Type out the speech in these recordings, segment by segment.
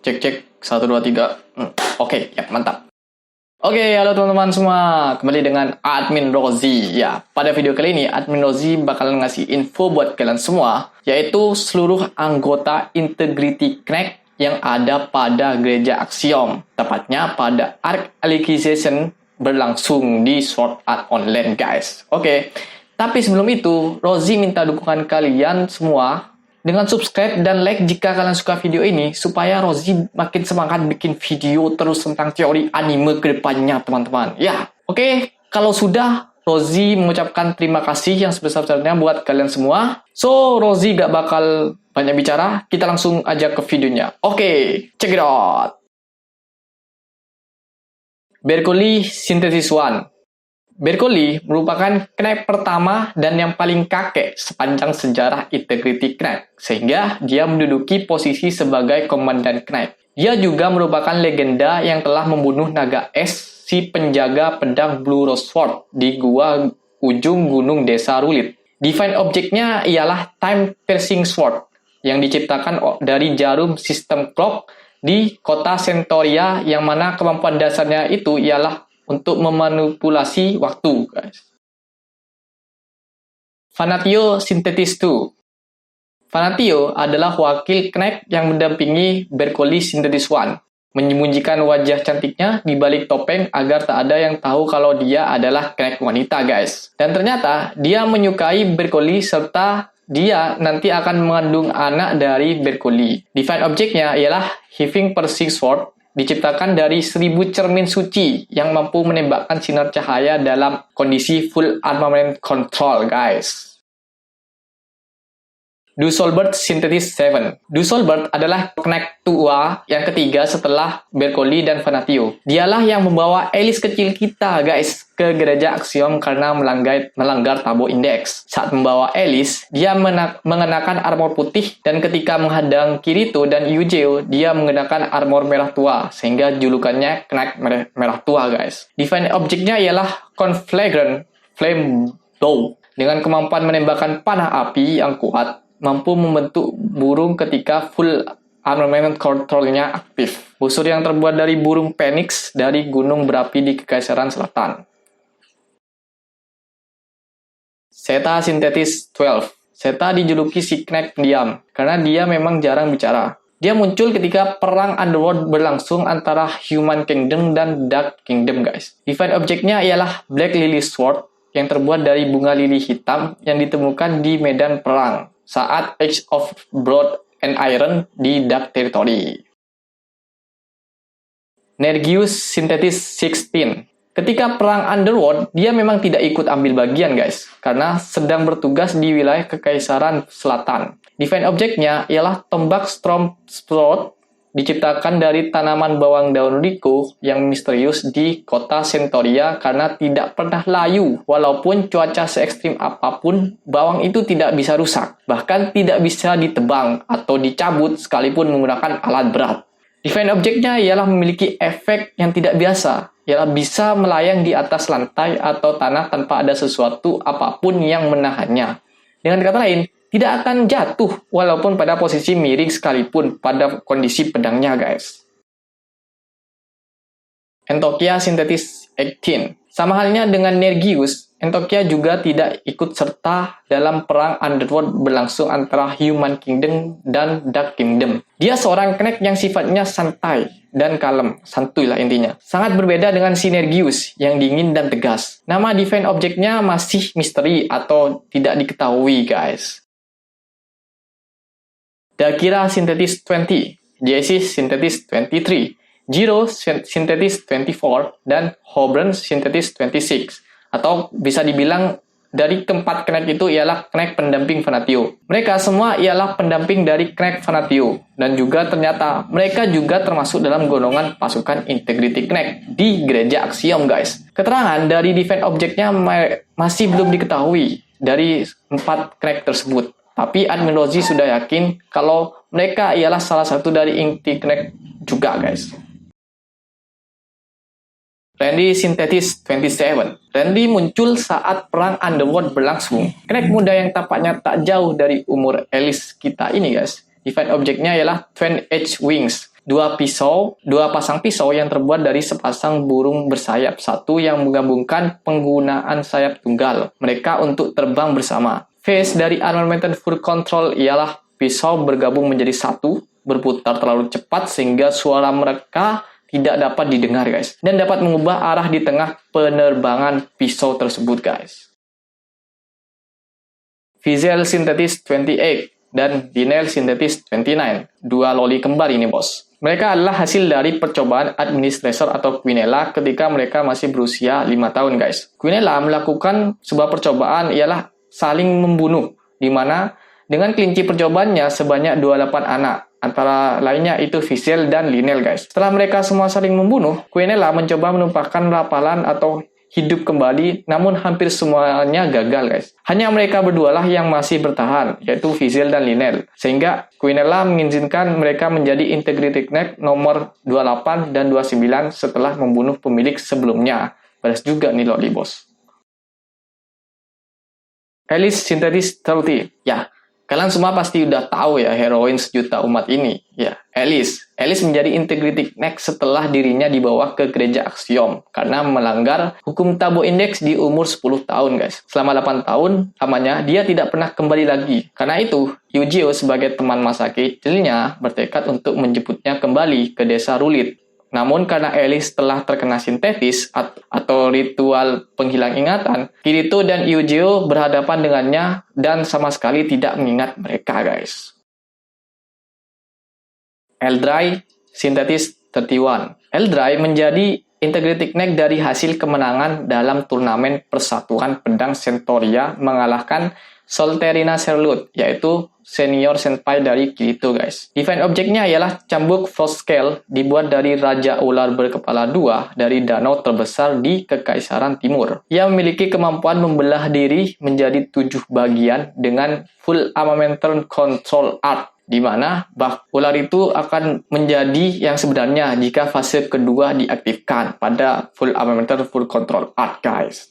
Cek cek 1 2 3. Oke, ya mantap. Oke, halo teman-teman semua. Kembali dengan Admin Rozi. Ya, pada video kali ini Admin Rozi bakalan ngasih info buat kalian semua, yaitu seluruh anggota Integrity Connect yang ada pada gereja Axiom, tepatnya pada Ark Alicization berlangsung di Sword Art Online, guys. Oke, tapi sebelum itu, Rozi minta dukungan kalian semua dengan subscribe dan like jika kalian suka video ini, supaya Rozi makin semangat bikin video terus tentang teori anime ke depannya, teman-teman. Ya, oke. Kalau sudah, Rozi mengucapkan terima kasih yang sebesar-besarnya buat kalian semua. So, Rozi gak bakal banyak bicara, kita langsung aja ke videonya. Oke, check it out. Berkeley Synthesis One. Berkeley merupakan Connect pertama dan yang paling kakek sepanjang sejarah Integrity Connect, sehingga dia menduduki posisi sebagai komandan Connect. Dia juga merupakan legenda yang telah membunuh naga es, si penjaga pedang Blue Rose Sword, di gua ujung gunung desa Rulit. Divine objeknya ialah Time Piercing Sword, yang diciptakan dari jarum sistem clock di kota Centauria, yang mana kemampuan dasarnya itu ialah untuk memanipulasi waktu, guys. Fanatio Synthetis 2. Fanatio adalah wakil Connect yang mendampingi Berkeley Synthetis 1, menyembunyikan wajah cantiknya di balik topeng agar tak ada yang tahu kalau dia adalah Connect wanita, guys. Dan ternyata dia menyukai Berkeley serta dia nanti akan mengandung anak dari Berkeley. Divine objeknya ialah Heaving Piercing Sword, diciptakan dari 1000 cermin suci yang mampu menembakkan sinar cahaya dalam kondisi full armament control, guys. Dussolbert Synthetis 7. Dussolbert adalah Connect tua yang ketiga setelah Berkeley dan Fanatio. Dialah yang membawa Alice kecil kita, guys, ke gereja Axiom karena melanggar Tabo Index. Saat membawa Alice, dia mengenakan armor putih, dan ketika menghadang Kirito dan Yujeo, dia mengenakan armor merah tua, sehingga julukannya Connect merah tua, guys. Divine objeknya ialah Conflagrant Flame Bow, dengan kemampuan menembakkan panah api yang kuat, mampu membentuk burung ketika full armament control-nya aktif. Busur yang terbuat dari burung Phoenix dari gunung berapi di Kekaisaran Selatan. Zeta Synthetis 12. Zeta dijuluki si Connect pendiam, karena dia memang jarang bicara. Dia muncul ketika perang Underworld berlangsung antara Human Kingdom dan Dark Kingdom, guys. Divine objeknya ialah Black Lily Sword, yang terbuat dari bunga lili hitam yang ditemukan di medan perang saat Age of Blood and Iron di Dark Territory. Nergius Synthetis 16. Ketika perang Underworld, dia memang tidak ikut ambil bagian, guys, karena sedang bertugas di wilayah Kekaisaran Selatan. Divine objeknya ialah tombak Storm Sword, diciptakan dari tanaman bawang daun Rico yang misterius di kota Centauria karena tidak pernah layu. Walaupun cuaca se-ekstrim apapun, bawang itu tidak bisa rusak, bahkan tidak bisa ditebang atau dicabut sekalipun menggunakan alat berat. Divine objeknya ialah memiliki efek yang tidak biasa, ialah bisa melayang di atas lantai atau tanah tanpa ada sesuatu apapun yang menahannya. Dengan kata lain, tidak akan jatuh walaupun pada posisi miring sekalipun pada kondisi pedangnya, guys. Entokia Synthetis 18. Sama halnya dengan Nergius, Entokia juga tidak ikut serta dalam perang Underworld berlangsung antara Human Kingdom dan Dark Kingdom. Dia seorang Connect yang sifatnya santai dan kalem, santuy lah intinya. Sangat berbeda dengan si Nergius yang dingin dan tegas. Nama divine objeknya masih misteri atau tidak diketahui, guys. Dakira Synthetis 20, Genesis Synthetis 23, Jiro Synthetis 24, dan Hobron Synthetis 26. Atau bisa dibilang dari keempat Connect itu ialah Connect pendamping Fanatio. Mereka semua ialah pendamping dari Connect Fanatio, dan juga ternyata mereka juga termasuk dalam golongan pasukan Integrity Connect di gereja Axiom, guys. Keterangan dari divine objeknya masih belum diketahui dari 4 Connect tersebut. Tapi Admin Rozi sudah yakin kalau mereka ialah salah satu dari Inti Connect juga, guys. Randy Synthetis 27. Randy muncul saat perang Underworld berlangsung. Connect muda yang tampaknya tak jauh dari umur Alice kita ini, guys. Define objeknya ialah Twin Edge Wings. Dua pasang pisau yang terbuat dari sepasang burung bersayap satu yang menggabungkan penggunaan sayap tunggal mereka untuk terbang bersama. Phase dari Unlimited Full Control ialah pisau bergabung menjadi satu, berputar terlalu cepat sehingga suara mereka tidak dapat didengar guys, dan dapat mengubah arah di tengah penerbangan pisau tersebut guys. Visual Synthesis 28 dan Denial Synthesis 29, dua loli kembar ini bos. Mereka adalah hasil dari percobaan administrator atau Quinella ketika mereka masih berusia 5 tahun guys. Quinella melakukan sebuah percobaan ialah saling membunuh, di mana dengan kelinci percobaannya sebanyak 28 anak. Antara lainnya itu Visual dan Linel guys. Setelah mereka semua saling membunuh, Quinella mencoba menumpahkan rapalan atau hidup kembali, namun hampir semuanya gagal guys. Hanya mereka berdualah yang masih bertahan, yaitu Visual dan Linel. Sehingga Quinella mengizinkan mereka menjadi Integrity Knack nomor 28 dan 29 setelah membunuh pemilik sebelumnya. Balas juga nih loli bos. Alice Synthesis 30. Ya, kalian semua pasti udah tahu ya heroin sejuta umat ini. Ya, Alice. Alice menjadi Integrity Knack setelah dirinya dibawa ke gereja Axiom karena melanggar hukum Tabo Index di umur 10 tahun guys. Selama 8 tahun lamanya dia tidak pernah kembali lagi. Karena itu, Eugeo sebagai teman masa kecilnya bertekad untuk menjemputnya kembali ke desa Rulit. Namun karena Alice telah terkena sintetis atau ritual penghilang ingatan, Kirito dan Eugeo berhadapan dengannya dan sama sekali tidak mengingat mereka guys. Eldrai Synthesis 31. Eldrai menjadi Integrity Knack dari hasil kemenangan dalam turnamen Persatuan Pedang Centauria mengalahkan Solterina Serlut, yaitu senior senpai dari Kirito guys. Define objeknya ialah cambuk Frost Scale dibuat dari Raja Ular berkepala dua dari danau terbesar di Kekaisaran Timur. Ia memiliki kemampuan membelah diri menjadi 7 bagian dengan full armamental control art, di mana ular itu akan menjadi yang sebenarnya jika fase kedua diaktifkan pada full armamental full control art guys.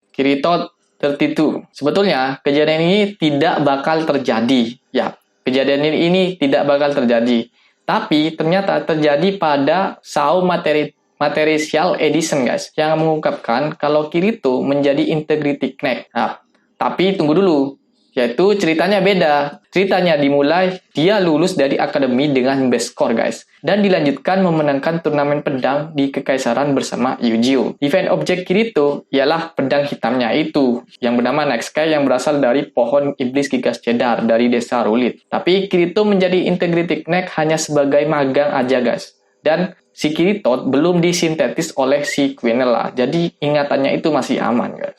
Kirito 32. Sebetulnya kejadian ini tidak bakal terjadi. Ya, kejadian ini tidak bakal terjadi. Tapi ternyata terjadi pada Sao Material Edition guys, yang mengungkapkan kalau Kirito menjadi Integrity Knack. Nah, tapi tunggu dulu. Yaitu ceritanya beda. Ceritanya dimulai dia lulus dari akademi dengan best score guys, dan dilanjutkan memenangkan turnamen pedang di Kekaisaran bersama Eugeo. Define objek Kirito ialah pedang hitamnya itu yang bernama Night Sky yang berasal dari pohon iblis Gigas Cedar dari desa Rulit. Tapi Kirito menjadi Integrity Knack hanya sebagai magang aja guys, dan si Kirito belum disintetis oleh si Quinella, jadi ingatannya itu masih aman guys.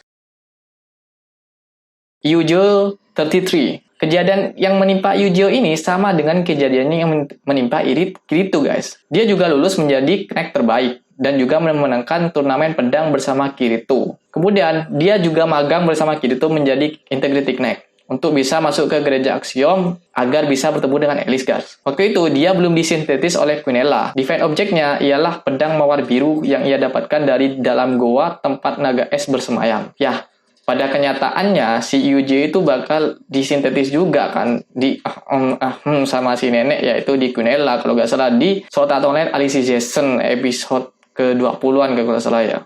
Eugeo 33. Kejadian yang menimpa Eugeo ini sama dengan kejadian yang menimpa Kirito guys. Dia juga lulus menjadi Knack terbaik dan juga memenangkan turnamen pedang bersama Kirito. Kemudian dia juga magang bersama Kirito menjadi Integrity Knack untuk bisa masuk ke gereja Axiom agar bisa bertemu dengan Alice guys. Waktu itu dia belum disintetis oleh Quinella. Define objeknya ialah pedang mawar biru yang ia dapatkan dari dalam goa tempat naga es bersemayam. Ya, pada kenyataannya si Eugeo itu bakal disintetis juga kan sama si nenek, yaitu di Quinella kalau nggak salah di Sword Art Online Alicization episode ke-20-an kalau nggak salah ya.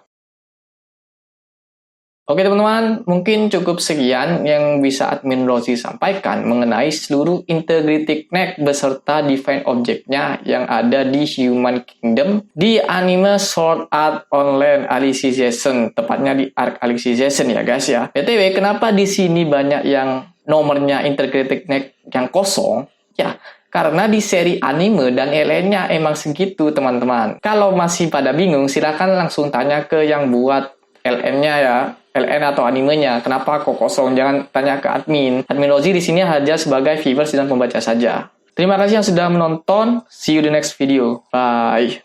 Oke teman-teman, mungkin cukup sekian yang bisa admin Rozi sampaikan mengenai seluruh Integrity Knack beserta define objeknya yang ada di Human Kingdom di anime Sword Art Online Alicization, tepatnya di Arc Alicization ya guys ya. BTW, kenapa di sini banyak yang nomornya Integrity Knack yang kosong? Ya, karena di seri anime dan lainnya emang segitu teman-teman. Kalau masih pada bingung, silakan langsung tanya ke yang buat LN-nya ya. LN atau animenya, kenapa kok kosong? Jangan tanya ke admin. Admin Rozi di sini hanya sebagai viewers dan pembaca saja. Terima kasih yang sudah menonton. See you di next video. Bye.